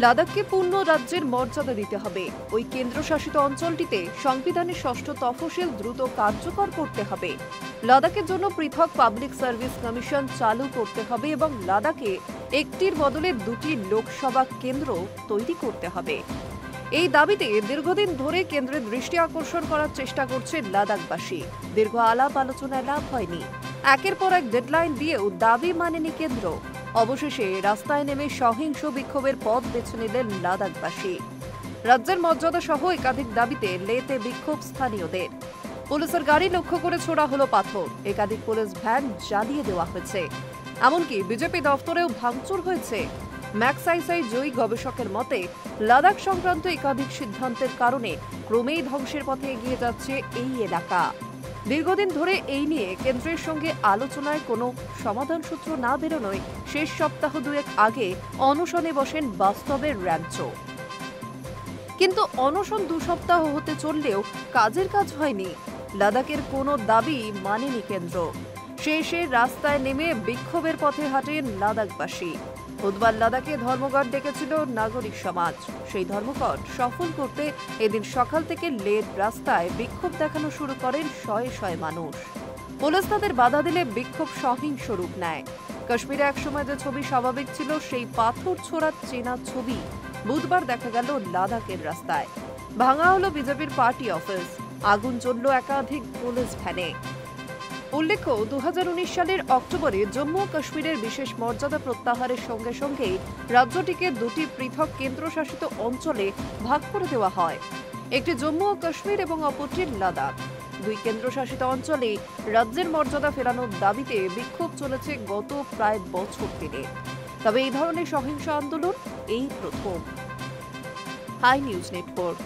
লাদাখকে পূর্ণ রাজ্যের মর্যাদা দিতে হবে। ওই কেন্দ্রশাসিত অঞ্চলটিতে সংবিধানের ষষ্ঠ তফসিল দ্রুত কার্যকর করতে হবে। লাদাখের জন্য পৃথক পাবলিক সার্ভিস কমিশন চালু করতে হবে এবং লাদাখে একটির বদলে দুটি লোকসভা কেন্দ্র তৈরি করতে হবে। এই দাবিতে দীর্ঘদিন ধরে কেন্দ্রের দৃষ্টি আকর্ষণ করার চেষ্টা করছে লাদাখবাসী। দীর্ঘ আলাপ আলোচনায় লাভ হয়নি। একের পর এক ডেডলাইন দিয়েও দাবি মানেনি কেন্দ্র। অবশেষে রাস্তায় নেমে সহিংস বিক্ষোভের পথ বেছে নিলেন লাদাখবাসী। রাজ্যের মর্যাদা সহ একাধিক দাবিতে লেতে বিক্ষোভ স্থানীয়দের। পুলিশের গাড়ি লক্ষ্য করে ছোড়া হলো পাথর, একাধিক পুলিশ ভ্যান জ্বালিয়ে দেওয়া হয়েছে। এমনকি বিজেপি দফতরেও ভাঙচুর হয়েছে। ম্যাক্সাইসাই জয়ী গবেষকের মতে, লাদাখ সংক্রান্ত একাধিক সিদ্ধান্তের কারণে ক্রমেই ধ্বংসের পথে এগিয়ে যাচ্ছে এই এলাকা। দীর্ঘদিন ধরে এই নিয়ে কেন্দ্রের সঙ্গে আলোচনায় কোনো সমাধান সূত্র না বেরোনোয় শেষ সপ্তাহ দুয়েক আগে অনশনে বসেন বাস্তবের র্যাঞ্চো। কিন্তু অনশন 2 সপ্তাহ হতে চললেও কাজের কাজ হয়নি। লাদাখের কোনো দাবি মানেনি কেন্দ্র। শেষে রাস্তায় নেমে বিক্ষোভের পথে হাঁটেন লাদাখবাসী। বুধবার লাদাখে ধর্মঘট ডেকেছিল নাগরিক সমাজ। সেই ধর্মঘট সফল করতে এদিন সকাল থেকে লেট রাস্তায় বিক্ষোভ দেখানো শুরু করেন শয়ে শয়ে মানুষ। পুলিশ তাদের বাধা দিলে বিক্ষোভ সহিংস রূপ নেয়। কাশ্মীরে একসময় যে ছবি স্বাভাবিক ছিল, সেই পাথর ছোড়ার চেনা ছবি বুধবার দেখা গেল লাদাখের রাস্তায়। ভাঙা হলো বিজেপির পার্টি অফিস, আগুন জ্বলল একাধিক পুলিশ ভ্যানে। উল্লেখ্য, 2019 সালের অক্টোবরে জম্মু ও কাশ্মীরের বিশেষ মর্যাদা প্রত্যাহারের সঙ্গে সঙ্গেই রাজ্যটিকে দুটি পৃথক কেন্দ্রশাসিত অঞ্চলে ভাগ করে দেওয়া হয়। একটি জম্মু ও কাশ্মীর এবং অপরটি লাদাখ। দুই কেন্দ্রশাসিত অঞ্চলে রাজ্যের মর্যাদা ফেরানোর দাবিতে বিক্ষোভ চলেছে গত প্রায় বছর 3। তবে এই ধরনের সহিংস আন্দোলন এই প্রথম। High news network.